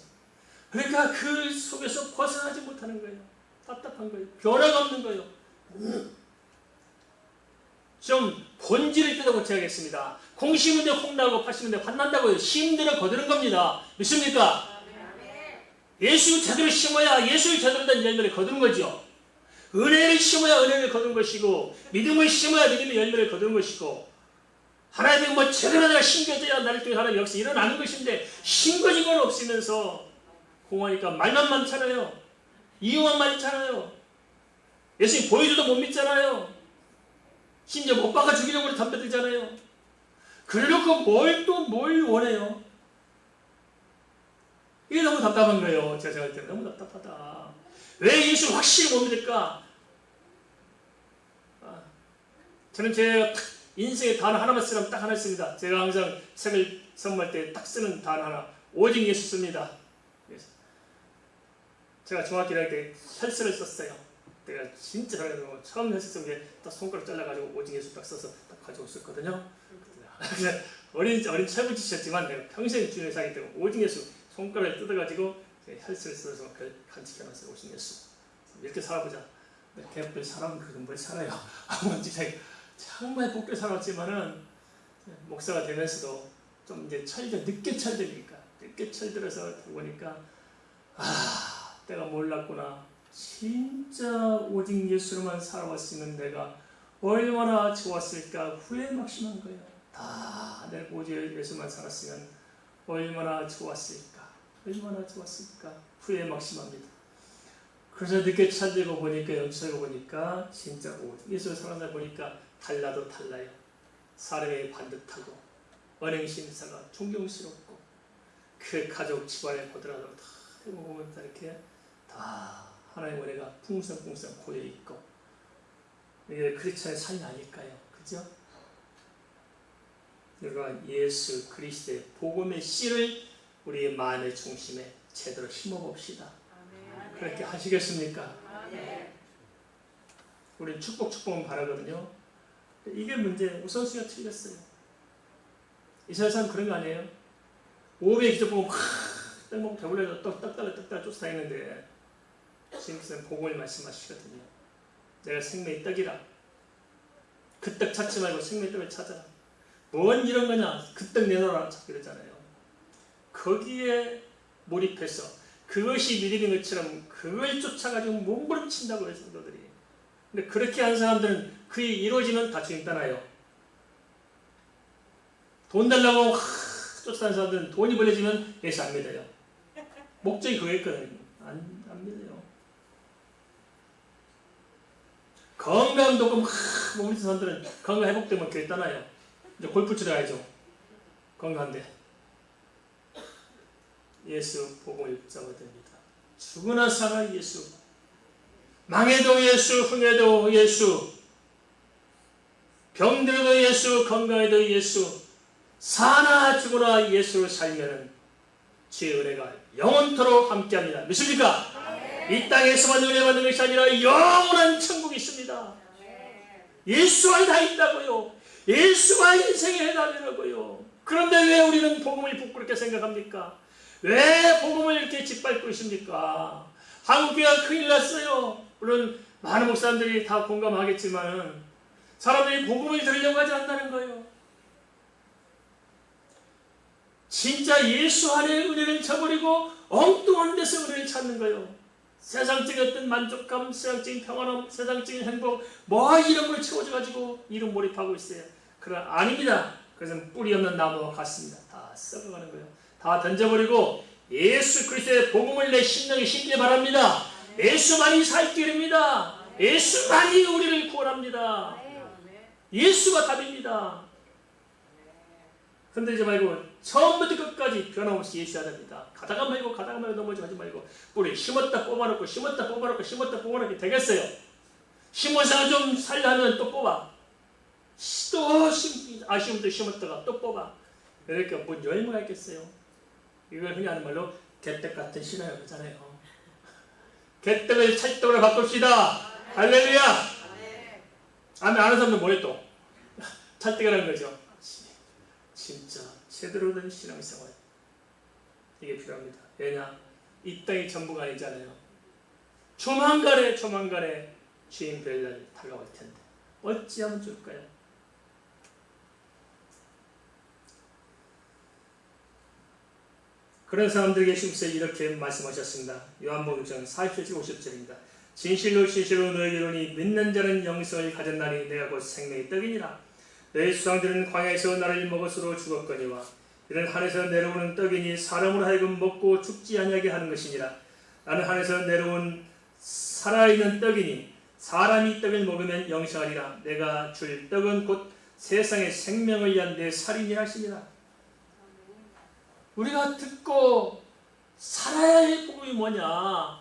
A: 그러니까 그 속에서 벗어나지 못하는 거예요. 답답한 거예요. 변화가 없는 거예요. 좀 본질을 뜯어고쳐야겠습니다. 공 심은데 홍나고 팥 심은데 환난다고요. 심대로 거두는 겁니다. 믿습니까? 예수 제대로 심어야 예수를 제대로 된 열매를 거두는 거죠. 은혜를 심어야 은혜를 거두는 것이고 믿음을 심어야 믿음의 열매를 거두는 것이고 하나님의 뭐 제대로 내가 심겨져야 나를 통해 하나님 역시 일어나는 것인데 심겨진 건 없으면서 공허하니까 말만 많잖아요. 이유만 많잖아요. 예수님 보여줘도 못 믿잖아요. 심지어 못 박아 죽이려고 담배 들잖아요. 그래놓고 뭘 원해요? 이게 너무 답답한 거예요. 제가 생각할 때 너무 답답하다. 왜 예수를 확실히 못 믿을까? 저는 제 인생의 단어 하나만 쓰라면 딱 하나 씁니다. 제가 항상 책을 선물할 때 딱 쓰는 단어 하나. 오직 예수 씁니다. 제가 중학교 1학년 때 혈서를 썼어요. 내가 진짜 잘해서 처음 혈서 쓴 게 딱 손가락 잘라가지고 오직 예수 딱 써서 딱 가지고 있었거든요. 어린 철부지셨지만 내가 평생 주님을 사기 때문에 오직 예수 손가락을 뜯어가지고 혈서를 써서 간직해놨어요. 오직 예수. 이렇게 살아보자. 대부분 사람은 그런 뭘 살아요. 아무튼 정말 복되게 살았지만은 목사가 되면서도 좀 이제 늦게 철들어서 보니까 내가 몰랐구나. 진짜 오직 예수로만 살아왔으면 내가 얼마나 좋았을까 후회 막심한 거예요. 내가 오직 예수만 살았으면 얼마나 좋았을까 후회 막심합니다. 그래서 늦게 철들고 보니까 영철고 보니까 진짜 오직 예수를 살아나 보니까 달라도 달라요. 사람이 반듯하고 언행심사가 존경스럽고 그 가족 집안에 보더라도 다 보면 이렇게 다 하나님의 은혜가 풍성풍성 고여있고 이게 크리스천의 삶이 아닐까요? 그죠? 우리가 예수 그리스도의 복음의 씨를 우리의 마음의 중심에 제대로 심어봅시다. 그렇게 하시겠습니까? 우리 축복은 바라거든요. 이게 문제, 우선순위가 틀렸어요. 이스라엘 사람 그런 거 아니에요? 오후에 기적 보고 막 떡 먹고 배불러서 떡 달라 쫓아다니는데 주님께서는 복음을 말씀하시거든요. 내가 생명의 떡이라. 그 떡 찾지 말고 생명의 떡을 찾아라. 뭔 이런 거냐? 그 떡 내놓으라. 자꾸 이러잖아요. 거기에 몰입해서 그것이 믿음인 것처럼 그걸 쫓아가지고 몸부림친다고 해요, 성도들이. 근데 그렇게 한 사람들은 그게 이루어지면 다 주님 떠나요. 돈 달라고 쫓아다니는 사람들은 돈이 벌려지면 예수 안 믿어요. 목적이 그거였거든요. 안 믿어요. 건강도 없고 막 몸부림치는 사람들은 건강 회복되면 교회 떠나요. 이제 골프 치러 가야죠. 건강한데. 예수 복음을 붙잡아야 됩니다. 죽으나 살아 예수. 망해도 예수, 흥해도 예수. 병들어도 예수, 건강해도 예수. 사나 죽으나 예수로 살면은 주의 은혜가 영원토록 함께합니다. 믿습니까? 이 땅에서만 은혜 받는 것이 아니라 영원한 천국이 있습니다. 예수가 다 있다고요. 예수가 인생의 해답이라고요. 그런데 왜 우리는 복음을 부끄럽게 생각합니까? 왜 복음을 이렇게 짓밟고 있습니까? 한국교회가 큰일 났어요. 물론 많은 목사님들이 다 공감하겠지만 사람들이 복음을 들으려고 하지 않는다는 거예요. 진짜 예수 안에 은혜를 저버리고 엉뚱한 데서 은혜를 찾는 거예요. 세상적인 어떤 만족감, 세상적인 평안함, 세상적인 행복 뭐 이런 걸 채워져가지고 이런 몰입하고 있어요. 그러나 아닙니다. 그것은 뿌리 없는 나무와 같습니다. 다 썩어가는 거예요. 다 던져버리고 예수 그리스도의 복음을 내 심령에 심기를 바랍니다. 예수만이 살 길입니다. 예수만이 우리를 구원합니다. 예수가 답입니다. 흔들리지 말고 처음부터 끝까지 변함없이 예수 하답니다. 가다가 말고 넘어지지 하지 말고 뿌리 심었다 뽑아놓고 심었다 뽑아놓고 되겠어요. 심어서 좀 살려면 또 뽑아. 또 아쉬움도 심었다가 또 뽑아. 이렇게 뭔 열매가 있겠어요. 이걸 흔히 하는 말로 개떡 같은 신화라고 그러잖아요. 개떡을 찰떡으로 바꿉시다. 할렐루야. 아멘. 아는 사람들 뭐래 또 찰떡이라는 거죠. 진짜 제대로 된 신앙생활 이게 필요합니다. 왜냐? 이 땅이 전부가 아니잖아요. 조만간에 주인 뵐 다가올 텐데 어찌하면 좋을까요? 그런 사람들에게 예수께서 이렇게 말씀하셨습니다. 요한복음 40절 50절입니다. 진실로 너희에게 이르노니 믿는 자는 영생을 가졌나니 내가 곧 생명의 떡이니라. 너희 수상들은 광야에서 나를 먹었으로 죽었거니와 이는 하늘에서 내려오는 떡이니 사람으로 하여금 먹고 죽지 아니하게 하는 것이니라. 나는 하늘에서 내려온 살아있는 떡이니 사람이 떡을 먹으면 영생하리라. 내가 줄 떡은 곧 세상의 생명을 위한 내 살이니라 하시니라. 우리가 듣고 살아야 할 복음이 뭐냐?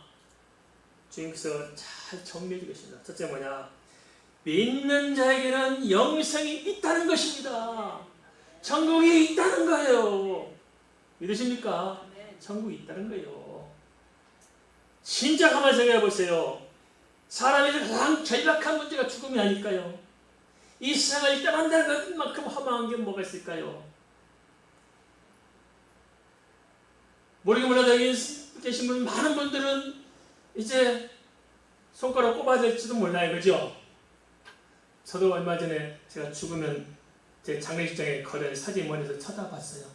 A: 주님께서 잘 정리해 주겠습니다. 첫째 뭐냐? 믿는 자에게는 영생이 있다는 것입니다. 천국이 있다는 거예요. 믿으십니까? 천국이 있다는 거예요. 진짜 가만히 생각해 보세요. 사람이 가장 절박한 문제가 죽음이 아닐까요? 이 세상을 떠난다는 것만큼 허망한 게 뭐가 있을까요? 모르게 몰라도 여기 계신 분 많은 분들은 이제 손가락 꼽아야 될지도 몰라요. 그죠? 저도 얼마 전에 제가 죽으면 제 장례식장에 걸은 사진원에서 찾아봤어요.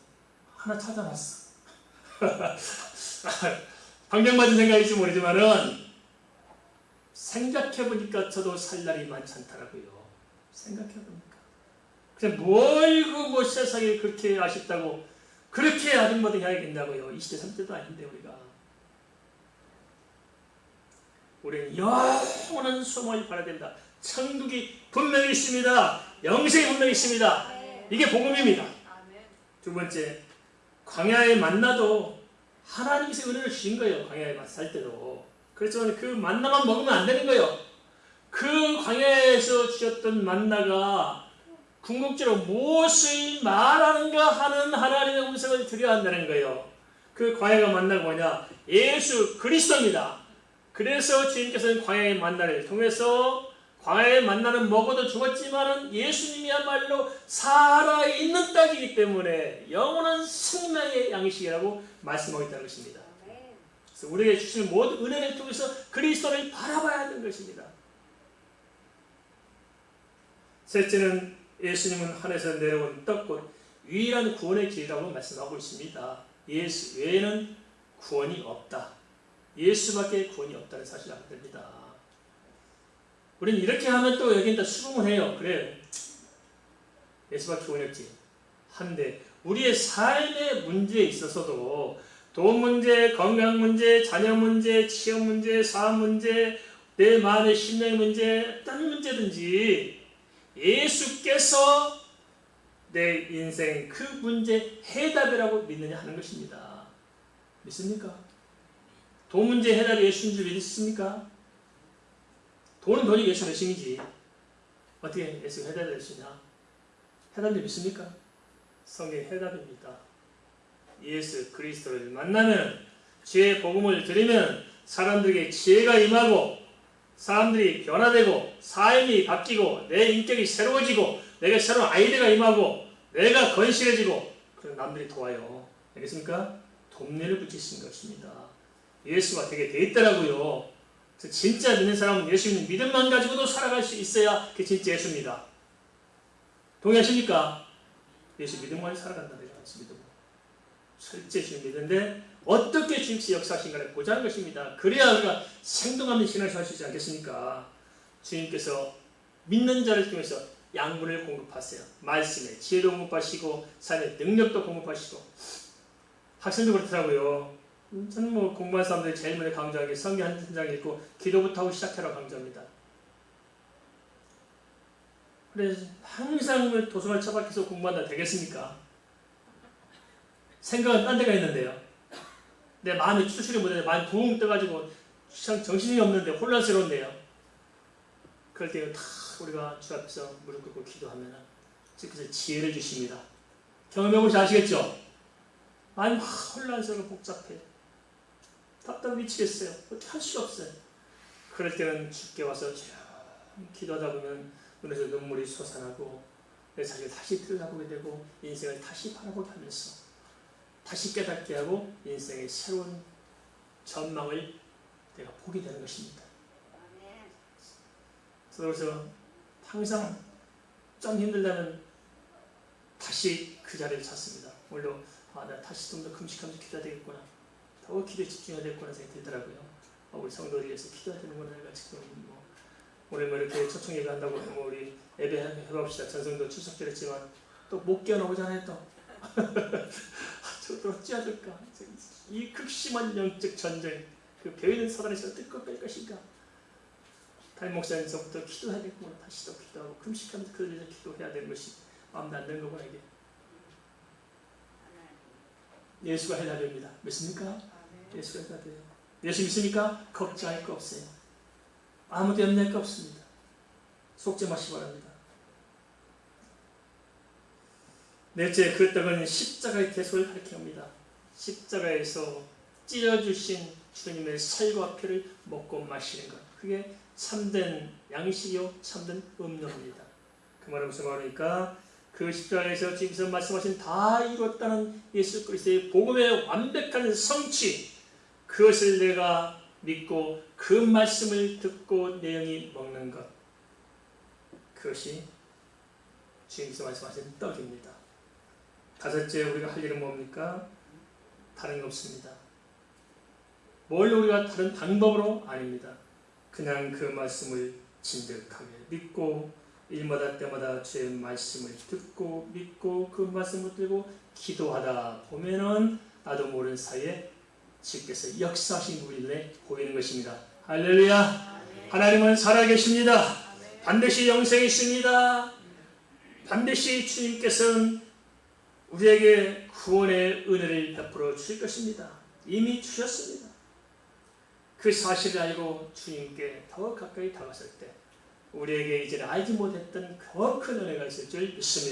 A: 하나 찾아봤어. 방정맞은 생각일지 모르지만은 생각해보니까 저도 살 날이 많지 않더라고요. 생각해보니까. 그냥 뭐 세상에 그렇게 아쉽다고 그렇게 아등바등 해야겠냐고요. 20대 30대도 아닌데 우리는 영원한 소망을 바라야 된다. 천국이 분명히 있습니다. 영생이 분명히 있습니다. 이게 복음입니다. 두 번째, 광야에 만나도 하나님께서 은혜를 주신 거예요. 광야에 살 때도. 그렇지만 그 만나만 먹으면 안 되는 거예요. 그 광야에서 주셨던 만나가 궁극적으로 무엇을 말하는가 하는 하나님의 음성을 들어야 한다는 거예요. 그 광야가 만나가 뭐냐? 예수 그리스도입니다. 그래서 주님께서는 광야의 만나를 통해서 광야의 만나는 먹어도 죽었지만은 예수님이야말로 살아있는 떡이기 때문에 영원한 생명의 양식이라고 말씀하고 있다는 것입니다. 그래서 우리에게 주시는 모든 은혜를 통해서 그리스도를 바라봐야 하는 것입니다. 셋째는 예수님은 하늘에서 내려온 떡 곧 유일한 구원의 길이라고 말씀하고 있습니다. 예수 외에는 구원이 없다. 예수밖에 구원이 없다는 사실을 알게 됩니다. 우리는 이렇게 하면 또 여기는 또 수긍을 해요. 그래, 예수밖에 구원이 없지. 한데 우리의 삶의 문제에 있어서도 돈 문제, 건강 문제, 자녀 문제, 취업 문제, 사업 문제, 내 마음의 심령의 문제, 어떤 문제든지 예수께서 내 인생 그 문제 해답이라고 믿느냐 하는 것입니다. 믿습니까? 돈 문제 해답이 예수인 줄 믿습니까? 돈은 돈이 예수 대신이지. 어떻게 예수 해답이 될 수 있냐? 해답이 믿습니까? 성경의 해답입니다. 예수 그리스도를 만나면, 죄의 복음을 들으면 사람들에게 지혜가 임하고 사람들이 변화되고 삶이 바뀌고 내 인격이 새로워지고 내가 새로운 아이디어가 임하고 내가 건실해지고 그런 남들이 도와요. 알겠습니까? 돕내를 붙이신 것입니다. 예수가 되게 돼 있더라고요. 진짜 믿는 사람은 예수 믿는 믿음만 가지고도 살아갈 수 있어야 그게 진짜 예수입니다. 동의하십니까? 예수 믿음만 살아간다. 내가 예수 믿음. 철저히 주님 믿는데 어떻게 주님께서 역사하신가를 보자는 것입니다. 그래야 우리가 생동하는 신앙을 살 수 있지 않겠습니까? 주님께서 믿는 자를 통해서 양분을 공급하세요. 말씀에 지혜도 공급하시고 삶의 능력도 공급하시고. 학생도 그렇더라고요. 저는 뭐 공부하는 사람들이 제일 먼저 강조하는 게 성경 한 장 읽고 기도부터 하고 시작하라고 강조합니다. 그래서 항상 도서관 처박혀서 공부한다 되겠습니까? 생각은 딴 데가 있는데요. 내 마음이 추스리 못해서 마음이 붕 떠가지고 정신이 없는데 혼란스러운데요. 그럴 때 다 우리가 주 앞에서 무릎 꿇고 기도하면 주께서 지혜를 주십니다. 경험해보시 아시겠죠? 마음이 막 혼란스러워 복잡해. 답답해 미치겠어요. 어떻게 할 수가 없어요. 그럴 때는 주께 와서 기도하다 보면 눈에서 눈물이 솟아나고 내 자신을 다시 들여다보게 되고 인생을 다시 바라보게 하면서 다시 깨닫게 하고 인생의 새로운 전망을 내가 보게 되는 것입니다. 그래서 항상 좀 힘들다면 다시 그 자리를 찾습니다. 물론 내가 다시 좀 더 금식하면서 기도해야 되겠구나. 더 기도에 집중해야 되겠구나 생각이 들더라고요. 우리 성도를 위해서 기도해야 되는구나. 내가 지금 오늘 이렇게 초청 예배한다고 우리 예배 해봅시다. 전성도 출석절 했지만 또 못 깨어나오잖아요. 또 저도 어찌해야 될까? 이 극심한 영적 전쟁, 그 배이는 사단에서 어떻게 뺄 것인가? 담임 목사님서부터 기도해야겠구나. 다시 또 기도하고 금식하면서 그들 위해서 기도해야 되는 것이 마음도 안 되는 거구나. 이게 예수가 해답입니다. 믿습니까? 예수가 해답이에요. 예수 믿습니까? 걱정할 거 없어요. 아무도 염려할 거 없습니다. 속지 마시기 바랍니다. 넷째, 그 떡은 십자가의 대속을 가리킵니다. 십자가에서 찢어주신 주님의 살과 피를 먹고 마시는 것, 그게 참된 양식이요 참된 음료입니다. 그 말은 무슨 말입니까? 그 십자가에서 지금서 말씀하신 다 이뤘다는 예수 그리스도의 복음의 완벽한 성취, 그것을 내가 믿고 그 말씀을 듣고 내 영이 먹는 것, 그것이 주님께서 말씀하신 떡입니다. 다섯째, 우리가 할 일은 뭡니까? 다른 거 없습니다. 뭘 우리가 다른 방법으로 아닙니다. 그냥 그 말씀을 진득하게 믿고 일마다 때마다 주의 말씀을 듣고 믿고 그 말씀을 들고 기도하다 보면은 나도 모르는 사이에 주께서 역사하신 부분이 보이는 것입니다. 할렐루야! 하나님은 살아계십니다. 반드시 영생이 있습니다. 반드시 주님께서는 우리에게 구원의 은혜를 베풀어 주실 것입니다. 이미 주셨습니다. 그 사실을 알고 주님께 더 가까이 다가설 때 우리에게 이제는 알지 못했던 더 큰 은혜가 있을 줄 믿습니다.